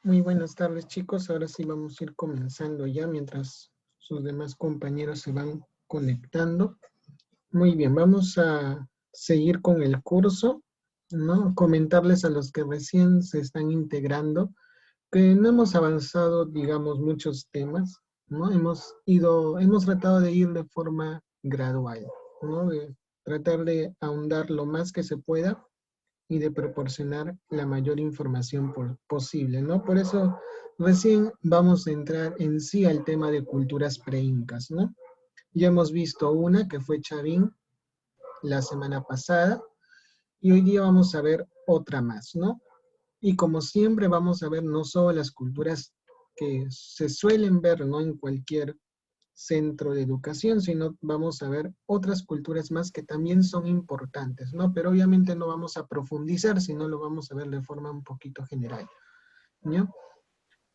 Muy buenas tardes, chicos. Ahora sí vamos a ir comenzando ya mientras sus demás compañeros se van conectando. Muy bien, vamos a seguir con el curso, ¿no? Comentarles a los que recién se están integrando que no hemos avanzado, digamos, muchos temas, ¿no? Hemos tratado de ir de forma gradual, ¿no? De tratar de ahondar lo más que se pueda y de proporcionar la mayor información posible, ¿no? Por eso recién vamos a entrar en sí al tema de culturas preincas, ¿no? Ya hemos visto una que fue Chavín la semana pasada y hoy día vamos a ver otra más, ¿no? Y como siempre vamos a ver no solo las culturas que se suelen ver, ¿no? En cualquier centro de educación, sino vamos a ver otras culturas más que también son importantes, ¿no? Pero obviamente no vamos a profundizar, sino lo vamos a ver de forma un poquito general, ¿no?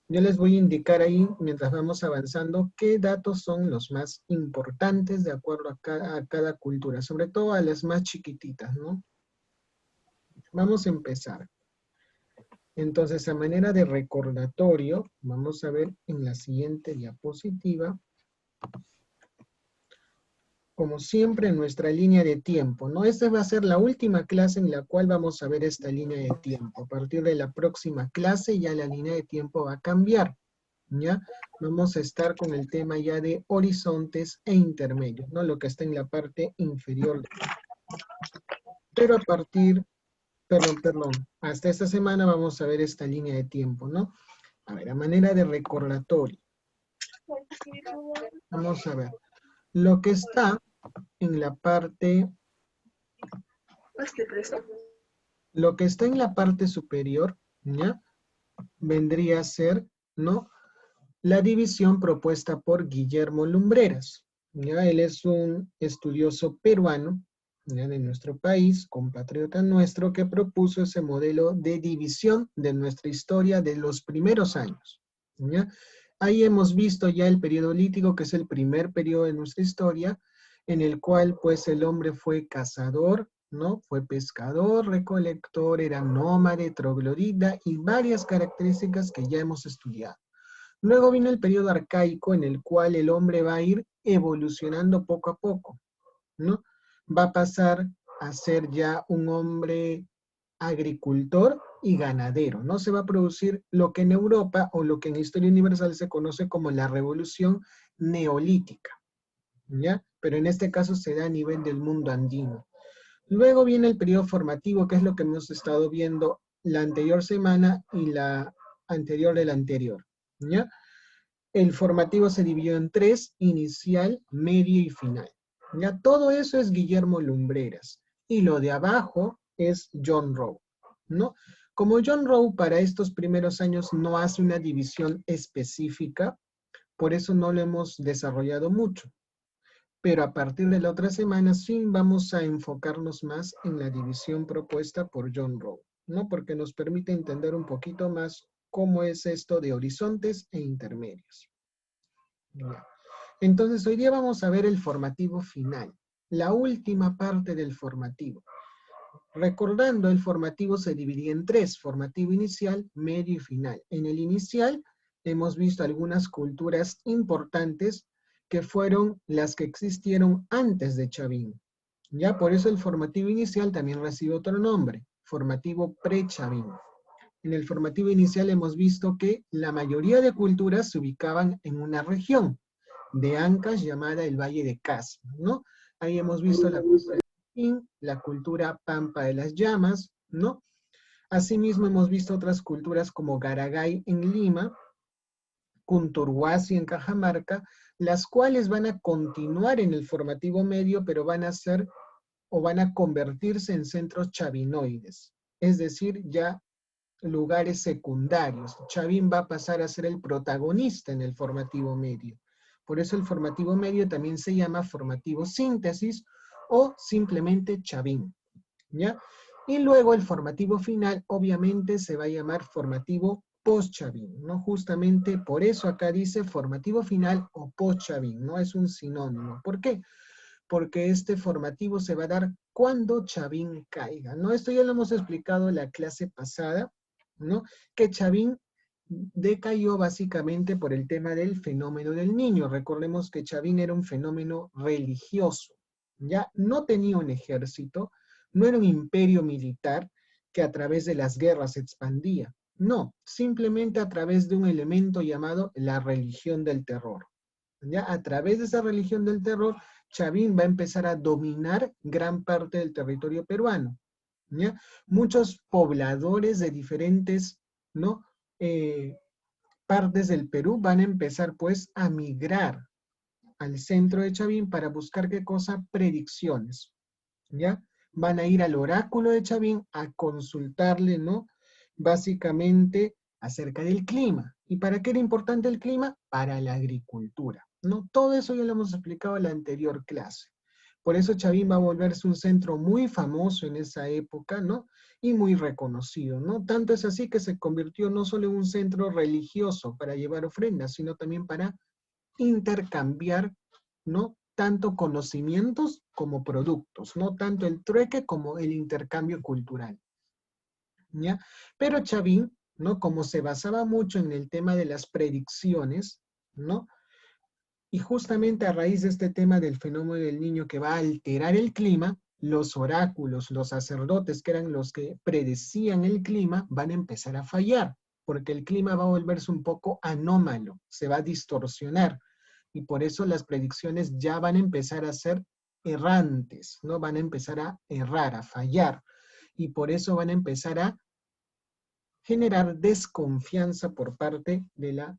Yo les voy a indicar ahí, mientras vamos avanzando, qué datos son los más importantes de acuerdo a cada cultura, sobre todo a las más chiquititas, ¿no? Vamos a empezar. Entonces, a manera de recordatorio, vamos a ver en la siguiente diapositiva, como siempre, nuestra línea de tiempo, ¿no? Esta va a ser la última clase en la cual vamos a ver esta línea de tiempo. A partir de la próxima clase ya la línea de tiempo va a cambiar, ¿ya? Vamos a estar con el tema ya de horizontes e intermedios, ¿no? Lo que está en la parte inferior. Pero a partir, perdón, hasta esta semana vamos a ver esta línea de tiempo, ¿no? A ver, a manera de recordatorio. Vamos a ver. Lo que está en la parte Lo que está en la parte superior, ¿ya? Vendría a ser, ¿no? La división propuesta por Guillermo Lumbreras, ¿ya? Él es un estudioso peruano, ¿ya? De nuestro país, compatriota nuestro, que propuso ese modelo de división de nuestra historia de los primeros años, ¿ya? Ahí hemos visto ya el periodo lítico, que es el primer periodo de nuestra historia, en el cual pues el hombre fue cazador, ¿no? Fue pescador, recolector, era nómade, troglodita y varias características que ya hemos estudiado. Luego viene el periodo arcaico en el cual el hombre va a ir evolucionando poco a poco, ¿no? Va a pasar a ser ya un hombre agricultor y ganadero, ¿no? Se va a producir lo que en Europa o lo que en la historia universal se conoce como la revolución neolítica, ¿ya? Pero en este caso se da a nivel del mundo andino. Luego viene el periodo formativo, que es lo que hemos estado viendo la anterior semana y la anterior de la anterior, ¿ya? El formativo se dividió en tres: inicial, medio y final. Ya todo eso es Guillermo Lumbreras. Y lo de abajo es John Rowe, ¿no? Como John Rowe para estos primeros años no hace una división específica, por eso no lo hemos desarrollado mucho. Pero a partir de la otra semana sí vamos a enfocarnos más en la división propuesta por John Rowe, ¿no? Porque nos permite entender un poquito más cómo es esto de horizontes e intermedios. Ya. Entonces, hoy día vamos a ver el formativo final, la última parte del formativo. Recordando, el formativo se dividía en tres: formativo inicial, medio y final. En el inicial hemos visto algunas culturas importantes que fueron las que existieron antes de Chavín. Ya, por eso el formativo inicial también recibe otro nombre: formativo pre-Chavín. En el formativo inicial hemos visto que la mayoría de culturas se ubicaban en una región de Ancash llamada el Valle de Casma, ¿no? Ahí hemos visto la cultura Quin, la cultura Pampa de las Llamas, ¿no? Asimismo hemos visto otras culturas como Garagay en Lima, Cunturhuasi en Cajamarca, las cuales van a continuar en el formativo medio, pero van a ser o van a convertirse en centros chavinoides, es decir, ya lugares secundarios. Chavín va a pasar a ser el protagonista en el formativo medio. Por eso el formativo medio también se llama formativo síntesis o simplemente Chavín, ¿ya? Y luego el formativo final obviamente se va a llamar formativo post-Chavín, ¿no? Justamente por eso acá dice formativo final o post-Chavín, ¿no? Es un sinónimo. ¿Por qué? Porque este formativo se va a dar cuando Chavín caiga, ¿no? Esto ya lo hemos explicado en la clase pasada, ¿no? Que Chavín decayó básicamente por el tema del fenómeno del niño. Recordemos que Chavín era un fenómeno religioso, ya no tenía un ejército, no era un imperio militar que a través de las guerras se expandía. No, simplemente a través de un elemento llamado la religión del terror. ¿Ya? A través de esa religión del terror, Chavín va a empezar a dominar gran parte del territorio peruano. ¿Ya? Muchos pobladores de diferentes, ¿no? Eh, partes del Perú van a empezar pues a migrar al centro de Chavín para buscar qué cosa, predicciones, ¿ya? Van a ir al oráculo de Chavín a consultarle, ¿no? Básicamente acerca del clima. ¿Y para qué era importante el clima? Para la agricultura, ¿no? Todo eso ya lo hemos explicado en la anterior clase. Por eso Chavín va a volverse un centro muy famoso en esa época, ¿no? Y muy reconocido, ¿no? Tanto es así que se convirtió no solo en un centro religioso para llevar ofrendas, sino también para intercambiar, ¿no? Tanto conocimientos como productos, no tanto el trueque como el intercambio cultural, ¿ya? Pero Chavín, ¿no? Como se basaba mucho en el tema de las predicciones, ¿no? Y justamente a raíz de este tema del fenómeno del niño que va a alterar el clima, los oráculos, los sacerdotes, que eran los que predecían el clima, van a empezar a fallar, porque el clima va a volverse un poco anómalo, se va a distorsionar y por eso las predicciones ya van a empezar a ser errantes, ¿no? Van a empezar a errar, a fallar, y por eso van a empezar a generar desconfianza por parte de la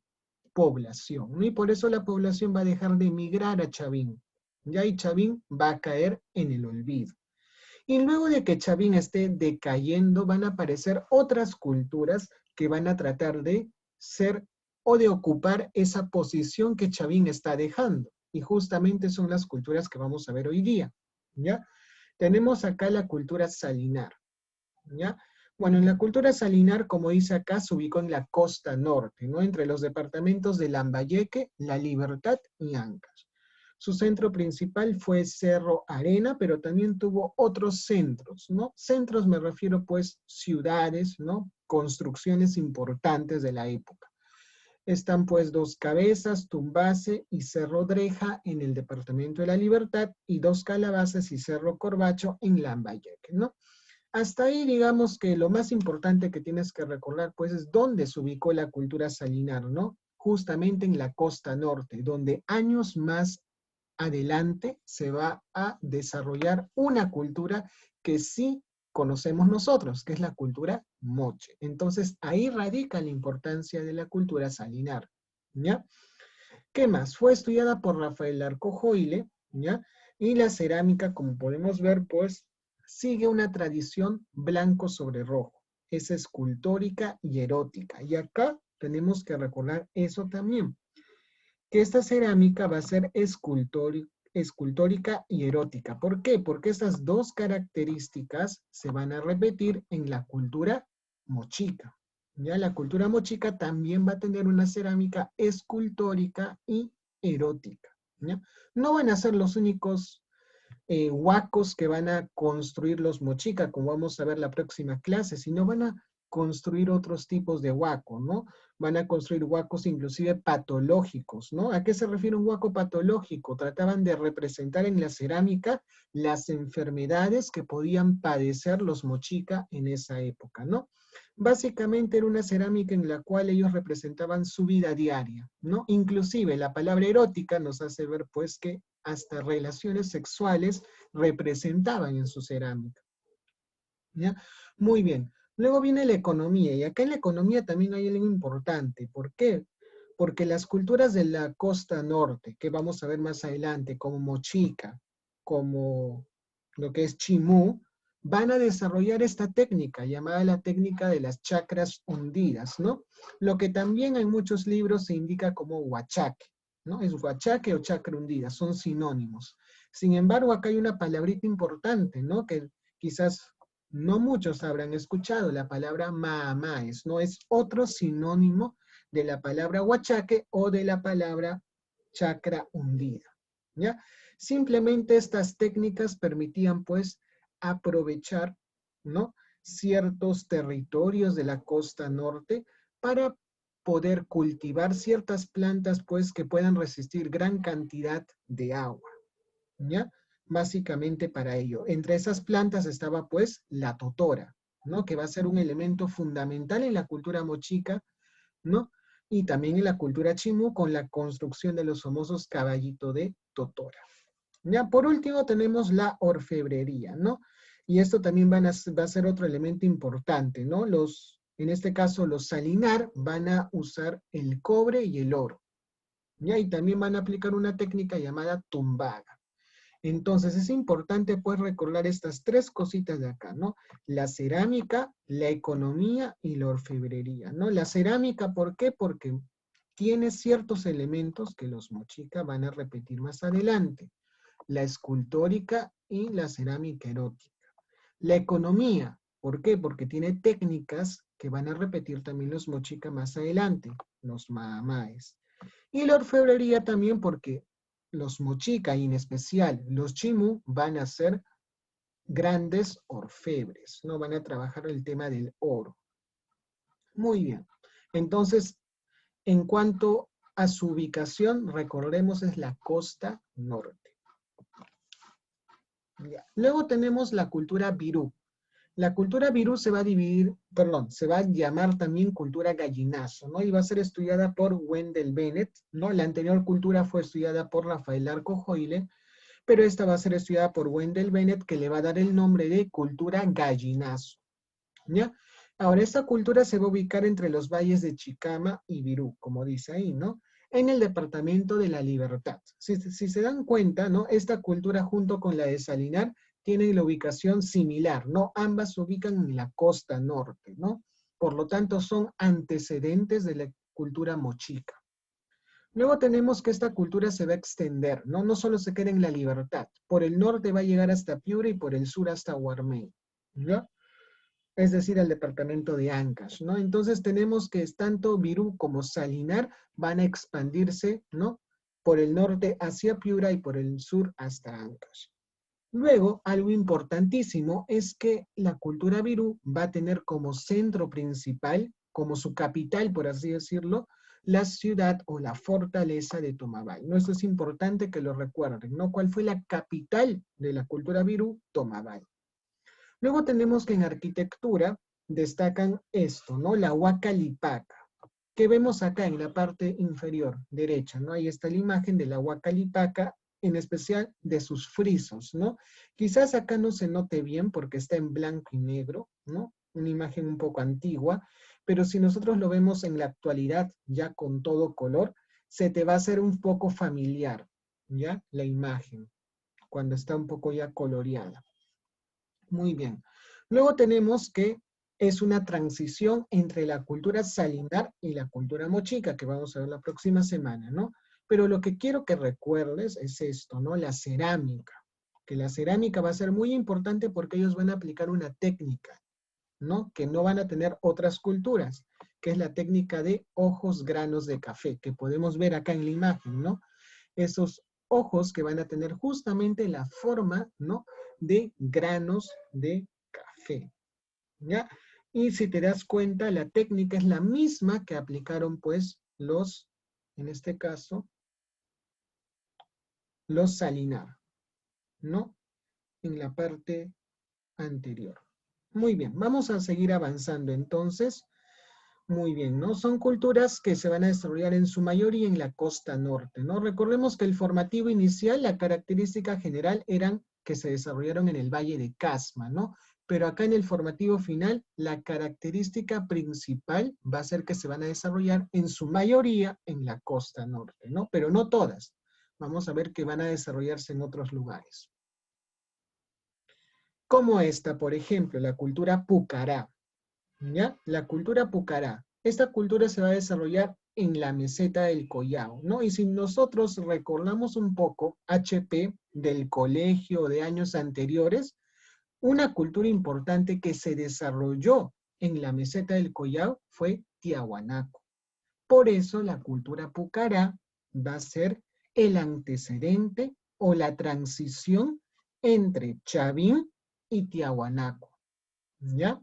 población, ¿no? Y por eso la población va a dejar de emigrar a Chavín, ya y Chavín va a caer en el olvido. Y luego de que Chavín esté decayendo, van a aparecer otras culturas que van a tratar de ser o de ocupar esa posición que Chavín está dejando. Y justamente son las culturas que vamos a ver hoy día, ¿ya? Tenemos acá la cultura salinar, ¿ya? Bueno, en la cultura salinar, como dice acá, se ubicó en la costa norte, ¿no? Entre los departamentos de Lambayeque, La Libertad y Ancash. Su centro principal fue Cerro Arena, pero también tuvo otros centros, ¿no? Centros me refiero pues ciudades, ¿no? Construcciones importantes de la época. Están pues Dos Cabezas, Tumbase y Cerro Dreja en el departamento de La Libertad y Dos Calabazas y Cerro Corbacho en Lambayeque, ¿no? Hasta ahí digamos que lo más importante que tienes que recordar pues es dónde se ubicó la cultura salinar, ¿no? Justamente en la costa norte, donde años más adelante se va a desarrollar una cultura que sí conocemos nosotros, que es la cultura moche. Entonces ahí radica la importancia de la cultura salinar, ¿ya? ¿Qué más? Fue estudiada por Rafael Larco Joyle, ¿ya? Y la cerámica, como podemos ver, pues sigue una tradición blanco sobre rojo. Es escultórica y erótica. Y acá tenemos que recordar eso también, que esta cerámica va a ser escultórica y erótica. ¿Por qué? Porque estas dos características se van a repetir en la cultura mochica. Ya la cultura mochica también va a tener una cerámica escultórica y erótica. ¿Ya? No van a ser los únicos huacos que van a construir los mochica, como vamos a ver la próxima clase, sino van a construir otros tipos de huaco, ¿no? Van a construir huacos inclusive patológicos, ¿no? ¿A qué se refiere un huaco patológico? Trataban de representar en la cerámica las enfermedades que podían padecer los mochica en esa época, ¿no? Básicamente era una cerámica en la cual ellos representaban su vida diaria, ¿no? Inclusive la palabra erótica nos hace ver pues que hasta relaciones sexuales representaban en su cerámica, ¿ya? Muy bien. Luego viene la economía, y acá en la economía también hay algo importante. ¿Por qué? Porque las culturas de la costa norte, que vamos a ver más adelante, como Mochica, como lo que es Chimú, van a desarrollar esta técnica llamada la técnica de las chacras hundidas, ¿no? Lo que también en muchos libros se indica como huachaque, ¿no? Es huachaque o chacra hundida, son sinónimos. Sin embargo, acá hay una palabrita importante, ¿no? Que quizás no muchos habrán escuchado, la palabra maamaes, ¿no? Es otro sinónimo de la palabra huachaque o de la palabra chacra hundida, ¿ya? Simplemente estas técnicas permitían, pues, aprovechar, ¿no? Ciertos territorios de la costa norte para poder cultivar ciertas plantas, pues, que puedan resistir gran cantidad de agua, ¿ya? Básicamente para ello. Entre esas plantas estaba, pues, la totora, ¿no? Que va a ser un elemento fundamental en la cultura mochica, ¿no? Y también en la cultura chimú con la construcción de los famosos caballitos de totora. Ya, por último tenemos la orfebrería, ¿no? Y esto también va a ser otro elemento importante, ¿no? En este caso, los salinar van a usar el cobre y el oro, ¿ya? Y también van a aplicar una técnica llamada tumbaga. Entonces, es importante, pues, recordar estas tres cositas de acá, ¿no? La cerámica, la economía y la orfebrería, ¿no? La cerámica, ¿por qué? Porque tiene ciertos elementos que los mochicas van a repetir más adelante. La escultórica y la cerámica erótica. La economía, ¿por qué? Porque tiene técnicas que van a repetir también los mochicas más adelante, los maamaes. Y la orfebrería también porque los mochicas y en especial los chimú van a ser grandes orfebres, ¿no? Van a trabajar el tema del oro. Muy bien. Entonces, en cuanto a su ubicación, recordemos es la costa norte. Ya. Luego tenemos la cultura virú. La cultura virú se va a dividir, perdón, se va a llamar también cultura gallinazo, ¿no? Y va a ser estudiada por Wendell Bennett, ¿no? La anterior cultura fue estudiada por Rafael Arcojoile, pero esta va a ser estudiada por Wendell Bennett, que le va a dar el nombre de cultura gallinazo, ¿ya? Ahora, esta cultura se va a ubicar entre los valles de Chicama y Virú, como dice ahí, ¿no? En el departamento de La Libertad. Si se dan cuenta, ¿no? Esta cultura junto con la de Salinar tienen la ubicación similar, ¿no? Ambas se ubican en la costa norte, ¿no? Por lo tanto, son antecedentes de la cultura mochica. Luego tenemos que esta cultura se va a extender, ¿no? No solo se queda en La Libertad. Por el norte va a llegar hasta Piura y por el sur hasta Huarmey, ¿ya? Es decir, al departamento de Ancash, ¿no? Entonces tenemos que tanto Virú como Salinar van a expandirse, ¿no? Por el norte hacia Piura y por el sur hasta Ancash. Luego, algo importantísimo es que la cultura virú va a tener como centro principal, como su capital, por así decirlo, la ciudad o la fortaleza de Tomabay. ¿No? Eso es importante que lo recuerden, ¿no? ¿Cuál fue la capital de la cultura virú? Tomabay. Luego tenemos que en arquitectura destacan esto, ¿no? La Huaca Lipaca, que vemos acá en la parte inferior derecha, ¿no? Ahí está la imagen de la Huaca Lipaca, en especial de sus frisos, ¿no? Quizás acá no se note bien porque está en blanco y negro, ¿no? Una imagen un poco antigua, pero si nosotros lo vemos en la actualidad ya con todo color, se te va a hacer un poco familiar, ¿ya? La imagen, cuando está un poco ya coloreada. Muy bien. Luego tenemos que es una transición entre la cultura salinar y la cultura mochica, que vamos a ver la próxima semana, ¿no? Pero lo que quiero que recuerdes es esto, ¿no? La cerámica. Que la cerámica va a ser muy importante porque ellos van a aplicar una técnica, ¿no? Que no van a tener otras culturas, que es la técnica de ojos granos de café, que podemos ver acá en la imagen, ¿no? Esos ojos que van a tener justamente la forma, ¿no? De granos de café, ¿ya? Y si te das cuenta, la técnica es la misma que aplicaron, pues, en este caso, los Salinar, ¿no? En la parte anterior. Muy bien, vamos a seguir avanzando entonces. Muy bien, ¿no? Son culturas que se van a desarrollar en su mayoría en la costa norte, ¿no? Recordemos que el formativo inicial, la característica general eran que se desarrollaron en el Valle de Casma, ¿no? Pero acá en el formativo final, la característica principal va a ser que se van a desarrollar en su mayoría en la costa norte, ¿no? Pero no todas. Vamos a ver que van a desarrollarse en otros lugares. Como esta, por ejemplo, la cultura Pucará. ¿Ya? La cultura Pucará. Esta cultura se va a desarrollar en la meseta del Collao, ¿no? Y si nosotros recordamos un poco HP del colegio de años anteriores, una cultura importante que se desarrolló en la meseta del Collao fue Tiahuanaco. Por eso la cultura Pucará va a ser el antecedente o la transición entre Chavín y Tiahuanaco, ¿ya?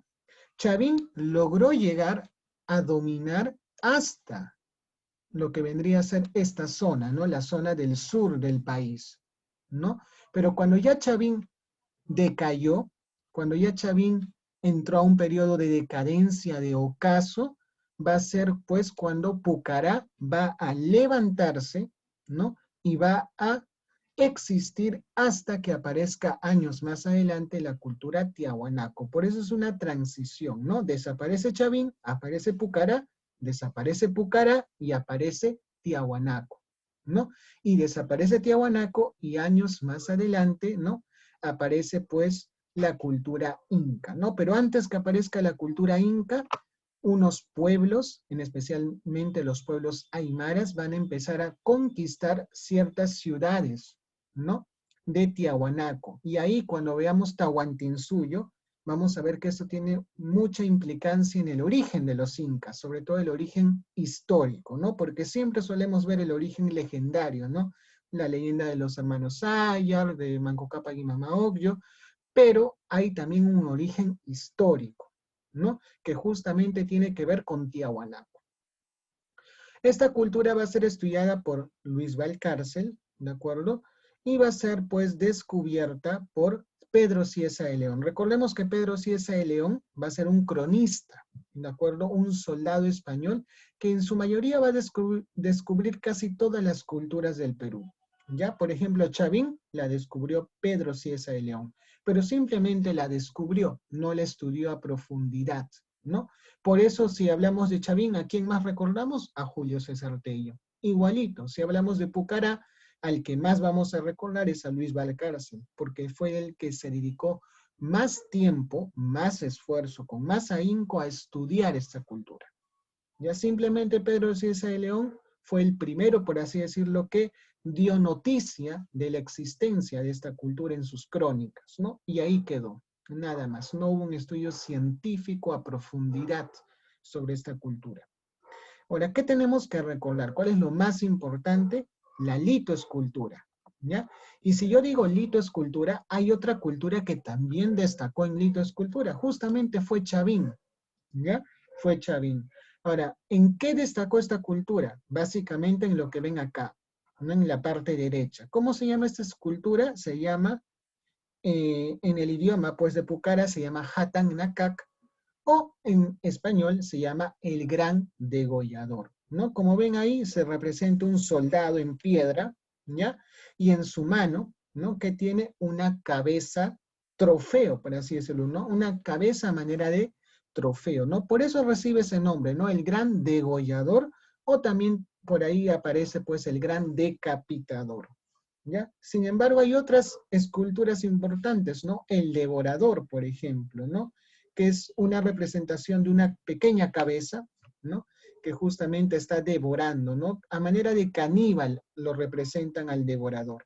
Chavín logró llegar a dominar hasta lo que vendría a ser esta zona, ¿no? La zona del sur del país, ¿no? Pero cuando ya Chavín decayó, cuando ya Chavín entró a un periodo de decadencia, de ocaso, va a ser pues cuando Pucará va a levantarse, ¿no? Y va a existir hasta que aparezca años más adelante la cultura tiahuanaco. Por eso es una transición, ¿no? Desaparece Chavín, aparece Pucará, desaparece Pucará y aparece Tiahuanaco, ¿no? Y desaparece Tiahuanaco y años más adelante, ¿no? Aparece pues la cultura inca, ¿no? Pero antes que aparezca la cultura inca, unos pueblos, en especialmente los pueblos aymaras, van a empezar a conquistar ciertas ciudades, ¿no? De Tiahuanaco. Y ahí cuando veamos Tahuantinsuyo, vamos a ver que esto tiene mucha implicancia en el origen de los incas, sobre todo el origen histórico, ¿no? Porque siempre solemos ver el origen legendario, ¿no? La leyenda de los hermanos Ayar, de Manco Cápac y Mama Ocllo, pero hay también un origen histórico, ¿no? Que justamente tiene que ver con Tiahuanaco. Esta cultura va a ser estudiada por Luis Valcárcel, ¿de acuerdo? Y va a ser pues descubierta por Pedro Cieza de León. Recordemos que Pedro Cieza de León va a ser un cronista, ¿de acuerdo? Un soldado español que en su mayoría va a descubrir casi todas las culturas del Perú. ¿Ya? Por ejemplo, Chavín la descubrió Pedro Cieza de León, pero simplemente la descubrió, no la estudió a profundidad, ¿no? Por eso, si hablamos de Chavín, ¿a quién más recordamos? A Julio César Tello. Igualito, si hablamos de Pucará, al que más vamos a recordar es a Luis Valcárcel, porque fue el que se dedicó más tiempo, más esfuerzo, con más ahínco a estudiar esta cultura. Ya simplemente Pedro Cieza de León fue el primero, por así decirlo, que dio noticia de la existencia de esta cultura en sus crónicas, ¿no? Y ahí quedó, nada más. No hubo un estudio científico a profundidad sobre esta cultura. Ahora, ¿qué tenemos que recordar? ¿Cuál es lo más importante? La litoescultura, ¿ya? Y si yo digo litoescultura, hay otra cultura que también destacó en litoescultura, justamente fue Chavín, ¿ya? Fue Chavín. Ahora, ¿en qué destacó esta cultura? Básicamente en lo que ven acá, ¿no? En la parte derecha. ¿Cómo se llama esta escultura? Se llama, en el idioma pues de Pucara, se llama Hatan Nakak, o en español se llama el gran degollador, ¿no? Como ven ahí, se representa un soldado en piedra, ¿ya? Y en su mano, ¿no? Que tiene una cabeza trofeo, por así decirlo, ¿no? Una cabeza a manera de trofeo, ¿no? Por eso recibe ese nombre, ¿no? El gran degollador, o también por ahí aparece pues el gran decapitador, ¿ya? Sin embargo, hay otras esculturas importantes, ¿no? El devorador, por ejemplo, ¿no? Que es una representación de una pequeña cabeza, ¿no? Que justamente está devorando, ¿no? A manera de caníbal lo representan al devorador.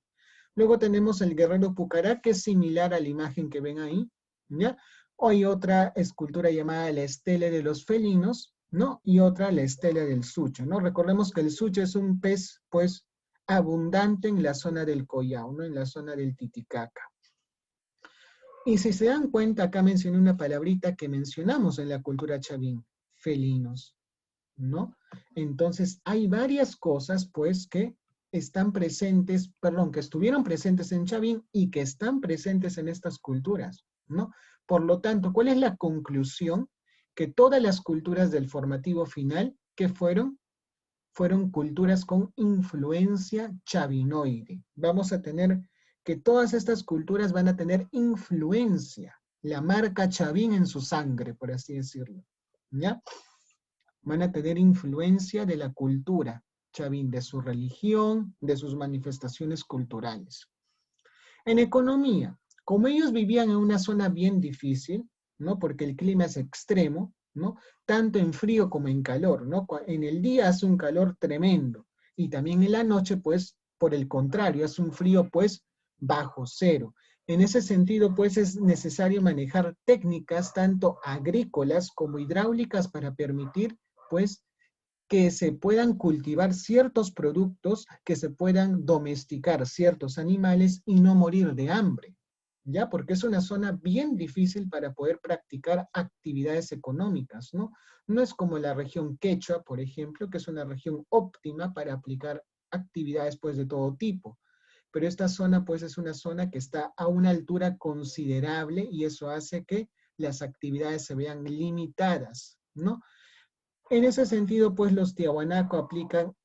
Luego tenemos el guerrero Pucará, que es similar a la imagen que ven ahí, ¿ya? O hay otra escultura llamada la estela de los felinos, ¿no? Y otra la estela del sucho, ¿no? Recordemos que el sucho es un pez, pues, abundante en la zona del Collao, ¿no? En la zona del Titicaca. Y si se dan cuenta, acá mencioné una palabrita que mencionamos en la cultura chavín, felinos, ¿no? Entonces, hay varias cosas, pues, que están presentes, perdón, que estuvieron presentes en Chavín y que están presentes en estas culturas, ¿no? Por lo tanto, ¿cuál es la conclusión? Que todas las culturas del formativo final, ¿qué fueron? Fueron culturas con influencia chavinoide. Vamos a tener que todas estas culturas van a tener influencia, la marca Chavín en su sangre, por así decirlo, ¿ya? Van a tener influencia de la cultura Chavín, de su religión, de sus manifestaciones culturales. En economía, como ellos vivían en una zona bien difícil, ¿no? Porque el clima es extremo, ¿no? Tanto en frío como en calor, ¿no? En el día hace un calor tremendo y también en la noche, pues, por el contrario, hace un frío, pues, bajo cero. En ese sentido, pues, es necesario manejar técnicas tanto agrícolas como hidráulicas para permitir, pues, que se puedan cultivar ciertos productos, que se puedan domesticar ciertos animales y no morir de hambre, ¿ya? Porque es una zona bien difícil para poder practicar actividades económicas, ¿no? No es como la región Quechua, por ejemplo, que es una región óptima para aplicar actividades, pues, de todo tipo. Pero esta zona, pues, es una zona que está a una altura considerable y eso hace que las actividades se vean limitadas, ¿no? En ese sentido, pues, los tiahuanaco aplican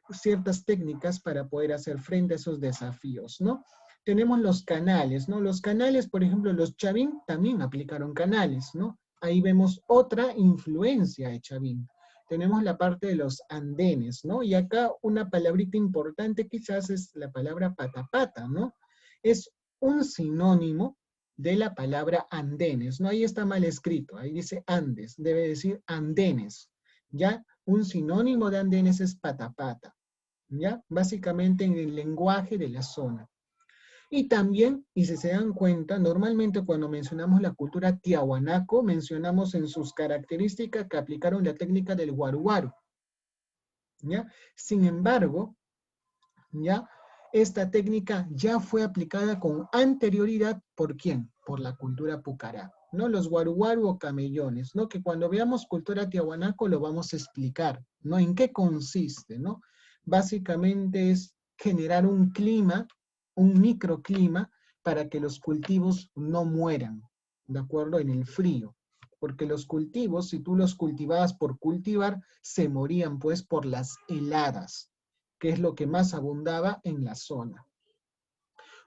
ciertas técnicas para poder hacer frente a esos desafíos, ¿no? Tenemos los canales, ¿no? Los canales, por ejemplo, los chavín también aplicaron canales, ¿no? Ahí vemos otra influencia de Chavín. Tenemos la parte de los andenes, ¿no? Y acá una palabrita importante quizás es la palabra patapata, ¿no? Es un sinónimo de la palabra andenes, ¿no? Ahí está mal escrito, ahí dice Andes, debe decir andenes, ¿ya? Un sinónimo de andenes es patapata, ¿ya? Básicamente en el lenguaje de la zona. Y también, y si se dan cuenta, normalmente cuando mencionamos la cultura tiahuanaco, mencionamos en sus características que aplicaron la técnica del guaruguaru, ¿ya? Sin embargo, ¿ya? Esta técnica ya fue aplicada con anterioridad, ¿por quién? Por la cultura pucará, ¿no? Los guaruguaru o camellones, ¿no? Que cuando veamos cultura tiahuanaco lo vamos a explicar, ¿no? ¿En qué consiste, no? Básicamente es generar un clima, un microclima, para que los cultivos no mueran, ¿de acuerdo? En el frío. Porque los cultivos, si tú los cultivabas por cultivar, se morían pues por las heladas, que es lo que más abundaba en la zona.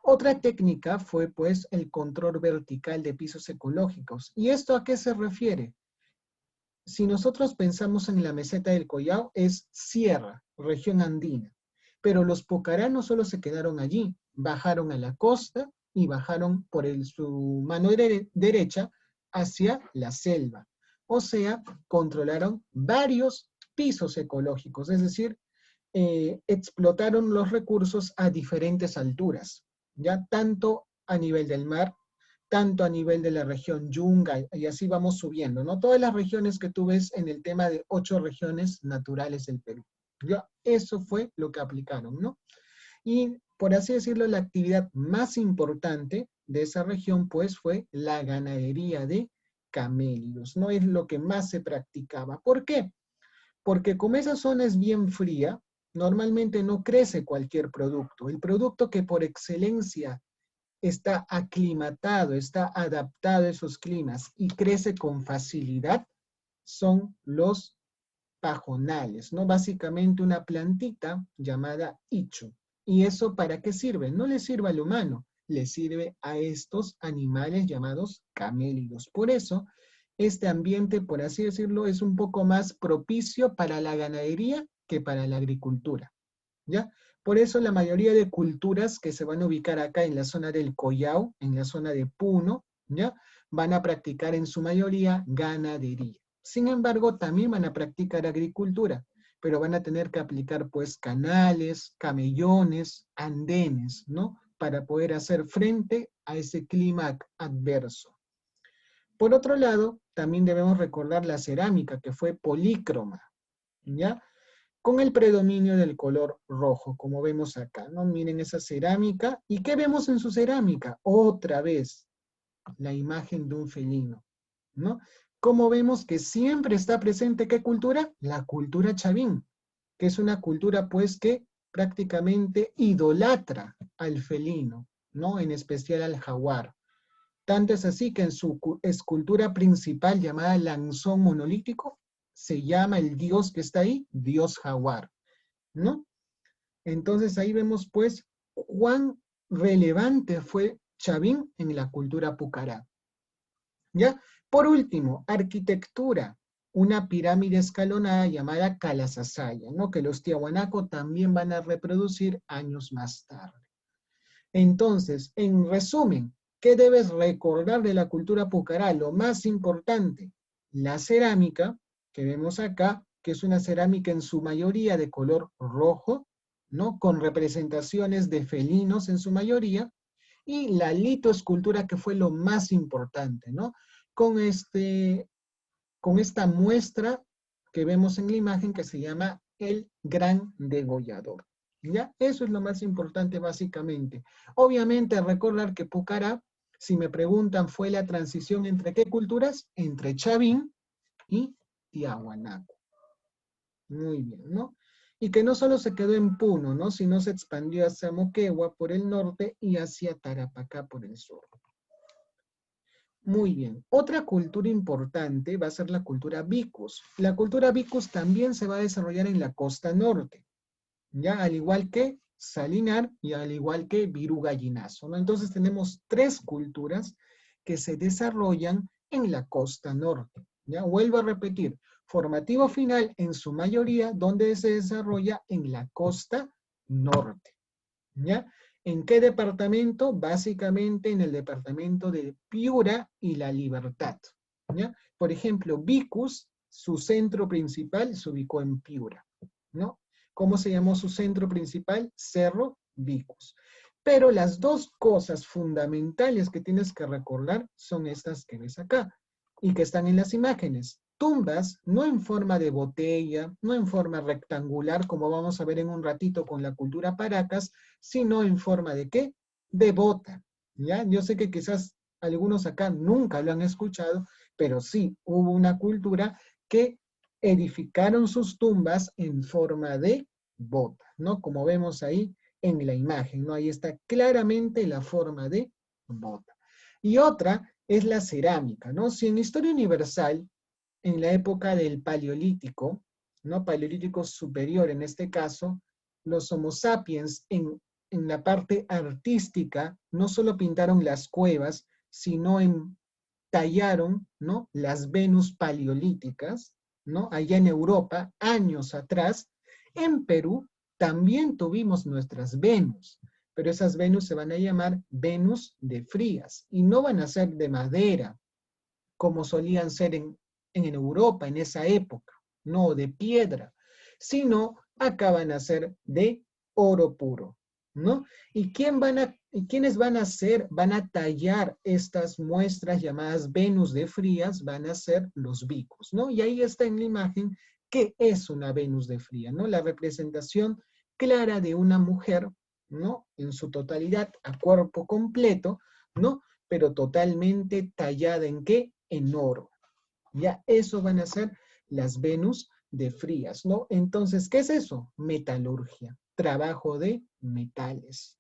Otra técnica fue pues el control vertical de pisos ecológicos. ¿Y esto a qué se refiere? Si nosotros pensamos en la meseta del Collao, es sierra, región andina. Pero los Pocará no solo se quedaron allí, bajaron a la costa y bajaron por su mano derecha hacia la selva. O sea, controlaron varios pisos ecológicos, es decir, explotaron los recursos a diferentes alturas, ya tanto a nivel del mar, tanto a nivel de la región Yunga, y así vamos subiendo, ¿no? Todas las regiones que tú ves en el tema de 8 regiones naturales del Perú. Ya, eso fue lo que aplicaron, ¿no? Y por así decirlo, la actividad más importante de esa región, pues, fue la ganadería de camélidos, ¿no? Es lo que más se practicaba. ¿Por qué? Porque como esa zona es bien fría, normalmente no crece cualquier producto. El producto que por excelencia está aclimatado, está adaptado a esos climas y crece con facilidad son los pajonales, ¿no? Básicamente una plantita llamada ichu. ¿Y eso para qué sirve? No le sirve al humano, le sirve a estos animales llamados camélidos. Por eso, este ambiente, por así decirlo, es un poco más propicio para la ganadería que para la agricultura, ¿ya? Por eso la mayoría de culturas que se van a ubicar acá en la zona del Collao, en la zona de Puno, ¿ya? Van a practicar en su mayoría ganadería. Sin embargo, también van a practicar agricultura, pero van a tener que aplicar pues canales, camellones, andenes, ¿no? Para poder hacer frente a ese clima adverso. Por otro lado, también debemos recordar la cerámica, que fue polícroma, ¿ya? Con el predominio del color rojo, como vemos acá, ¿no? Miren esa cerámica. ¿Y qué vemos en su cerámica? Otra vez, la imagen de un felino, ¿no? Como vemos que siempre está presente, ¿qué cultura? La cultura chavín, que es una cultura, pues, que prácticamente idolatra al felino, ¿no? En especial al jaguar. Tanto es así que en su escultura principal llamada Lanzón Monolítico, se llama el dios que está ahí, Dios Jaguar, ¿no? Entonces ahí vemos pues cuán relevante fue Chavín en la cultura pucará. ¿Ya? Por último, arquitectura, una pirámide escalonada llamada Calasasaya, ¿no? Que los tiahuanaco también van a reproducir años más tarde. Entonces, en resumen, ¿qué debes recordar de la cultura pucará? Lo más importante, la cerámica, que vemos acá, que es una cerámica en su mayoría de color rojo, ¿no? Con representaciones de felinos en su mayoría, y la litoescultura, que fue lo más importante, ¿no? Con, con esta muestra que vemos en la imagen que se llama el gran degollador. ¿Ya? Eso es lo más importante básicamente. Obviamente recordar que Pucará Si me preguntan, ¿fue la transición entre qué culturas? Entre Chavín y Tiahuanaco. Muy bien, ¿no? Y que no solo se quedó en Puno, ¿no? Sino se expandió hacia Moquegua por el norte y hacia Tarapacá por el sur. Muy bien. Otra cultura importante va a ser la cultura Vicus. La cultura Vicus también se va a desarrollar en la costa norte, ¿ya? Al igual que Salinar y al igual que Virú Gallinazo, ¿no? Entonces tenemos tres culturas que se desarrollan en la costa norte, ¿ya? Vuelvo a repetir, formativo final en su mayoría, donde se desarrolla en la costa norte, ¿ya? ¿En qué departamento? Básicamente en el departamento de Piura y La Libertad, ¿ya? Por ejemplo, Vicus, su centro principal se ubicó en Piura, ¿no? ¿Cómo se llamó su centro principal? Cerro Vicus. Pero las dos cosas fundamentales que tienes que recordar son estas que ves acá y que están en las imágenes. Tumbas, no en forma de botella, no en forma rectangular, como vamos a ver en un ratito con la cultura Paracas, sino en forma de ¿qué? De bota, ¿ya? Yo sé que quizás algunos acá nunca lo han escuchado, pero sí, hubo una cultura que edificaron sus tumbas en forma de bota, ¿no? Como vemos ahí en la imagen, ¿no? Ahí está claramente la forma de bota. Y otra es la cerámica, ¿no? Si en Historia Universal, en la época del Paleolítico, ¿no? Paleolítico superior en este caso, los Homo sapiens en la parte artística no solo pintaron las cuevas, sino tallaron, ¿no? Las Venus paleolíticas, ¿no? Allá en Europa, años atrás. En Perú también tuvimos nuestras Venus, pero esas Venus se van a llamar Venus de Frías y no van a ser de madera, como solían ser en Europa en esa época, no de piedra, sino acá van a ser de oro puro, ¿no? ¿Y quiénes van a hacer, van a tallar estas muestras llamadas Venus de Frías? Van a ser los vicus, ¿no? Y ahí está en la imagen qué es una Venus de Fría, ¿no? La representación clara de una mujer, ¿no? En su totalidad, a cuerpo completo, ¿no? Pero totalmente tallada ¿en qué? En oro. Ya eso van a ser las Venus de Frías, ¿no? Entonces, ¿qué es eso? Metalurgia, trabajo de metales,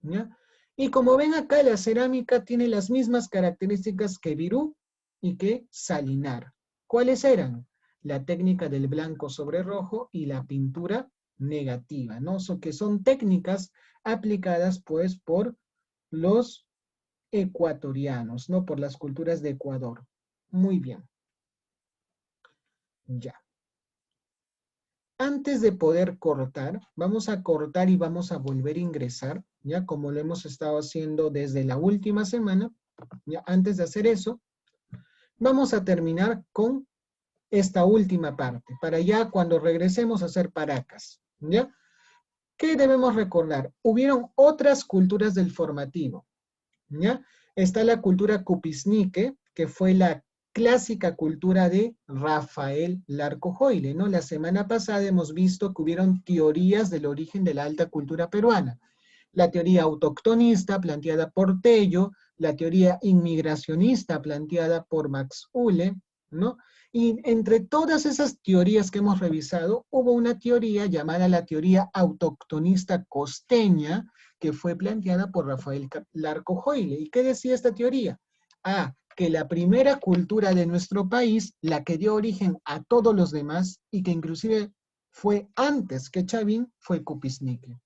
¿ya? Y como ven acá, la cerámica tiene las mismas características que Virú y que Salinar. ¿Cuáles eran? La técnica del blanco sobre rojo y la pintura negativa, ¿no? Que son técnicas aplicadas, pues, por los ecuatorianos, ¿no? Por las culturas de Ecuador. Muy bien. Ya. Antes de poder cortar, vamos a cortar y vamos a volver a ingresar, ya como lo hemos estado haciendo desde la última semana. Ya antes de hacer eso, vamos a terminar con esta última parte, para ya cuando regresemos a hacer Paracas, ¿ya? ¿Qué debemos recordar? Hubieron otras culturas del formativo, ¿ya? Está la cultura Cupisnique, que fue la clásica cultura de Rafael Larcojoyle, ¿no? La semana pasada hemos visto que hubieron teorías del origen de la alta cultura peruana. La teoría autoctonista planteada por Tello, la teoría inmigracionista planteada por Max Uhle, ¿no? Y entre todas esas teorías que hemos revisado, hubo una teoría llamada la teoría autoctonista costeña, que fue planteada por Rafael Larcojoyle. ¿Y qué decía esta teoría? Que la primera cultura de nuestro país, la que dio origen a todos los demás, y que inclusive fue antes que Chavín, fue Cupisnique.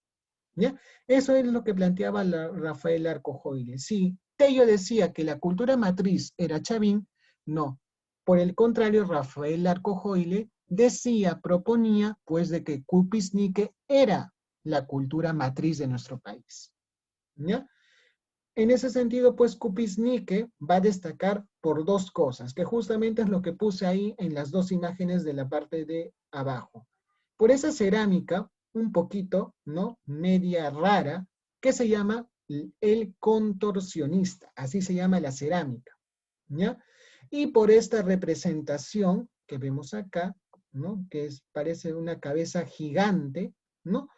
¿Ya? Eso es lo que planteaba Rafael Larcojoyle. Sí, Tello decía que la cultura matriz era Chavín, no. Por el contrario, Rafael Larcojoyle decía, proponía, pues, de que Cupisnique era la cultura matriz de nuestro país. ¿Ya? En ese sentido, pues, Cupisnique va a destacar por dos cosas, que justamente es lo que puse ahí en las dos imágenes de la parte de abajo. Por esa cerámica, un poquito, ¿no? Media rara, que se llama el contorsionista, así se llama la cerámica, ¿ya? Y por esta representación que vemos acá, ¿no? Que parece una cabeza gigante, ¿no?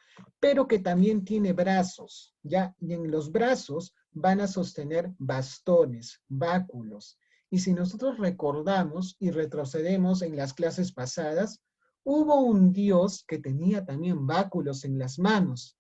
Pero que también tiene brazos, ¿ya? Y en los brazos van a sostener bastones, báculos. Y si nosotros recordamos y retrocedemos en las clases pasadas, hubo un dios que tenía también báculos en las manos.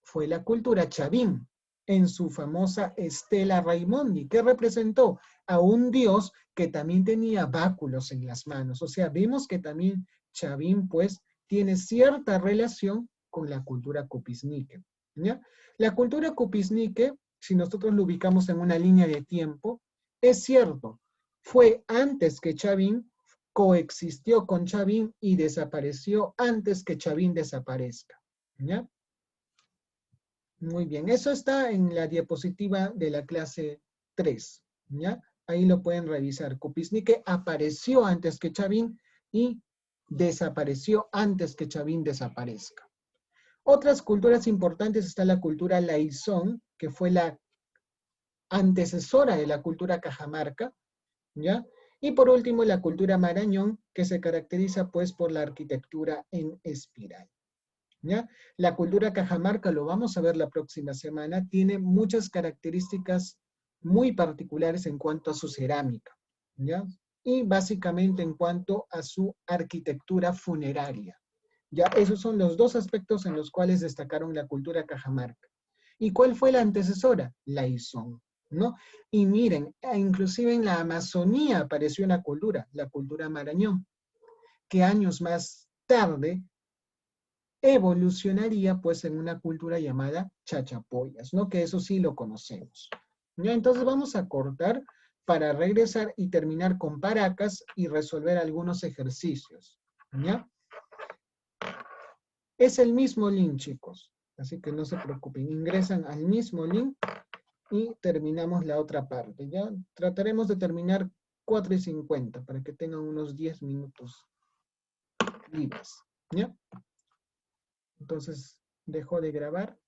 Fue la cultura chavín, en su famosa Estela Raimondi, que representó a un dios que también tenía báculos en las manos. O sea, vemos que también Chavín, pues, tiene cierta relación con la cultura cupisnique, ¿ya? La cultura cupisnique, si nosotros lo ubicamos en una línea de tiempo, es cierto, fue antes que Chavín, coexistió con Chavín y desapareció antes que Chavín desaparezca, ¿ya? Muy bien, eso está en la diapositiva de la clase 3, ¿ya? Ahí lo pueden revisar. Cupisnique apareció antes que Chavín y desapareció antes que Chavín desaparezca. Otras culturas importantes está la cultura Laizón, que fue la antecesora de la cultura cajamarca, ¿ya? Y por último, la cultura Marañón, que se caracteriza pues por la arquitectura en espiral. ¿Ya? La cultura cajamarca, lo vamos a ver la próxima semana, tiene muchas características muy particulares en cuanto a su cerámica, ¿ya? Y básicamente en cuanto a su arquitectura funeraria. ¿Ya? Esos son los dos aspectos en los cuales destacaron la cultura cajamarca. ¿Y cuál fue la antecesora? La Izón, ¿no? Y miren, inclusive en la Amazonía apareció una cultura, la cultura Marañón, que años más tarde evolucionaría pues en una cultura llamada chachapoyas, ¿no? Que eso sí lo conocemos. ¿Ya? Entonces vamos a cortar para regresar y terminar con Paracas y resolver algunos ejercicios. ¿Ya? Es el mismo link, chicos. Así que no se preocupen. Ingresan al mismo link y terminamos la otra parte. ¿Ya? Trataremos de terminar 4:50 para que tengan unos 10 minutos libres. ¿Ya? Entonces, dejo de grabar.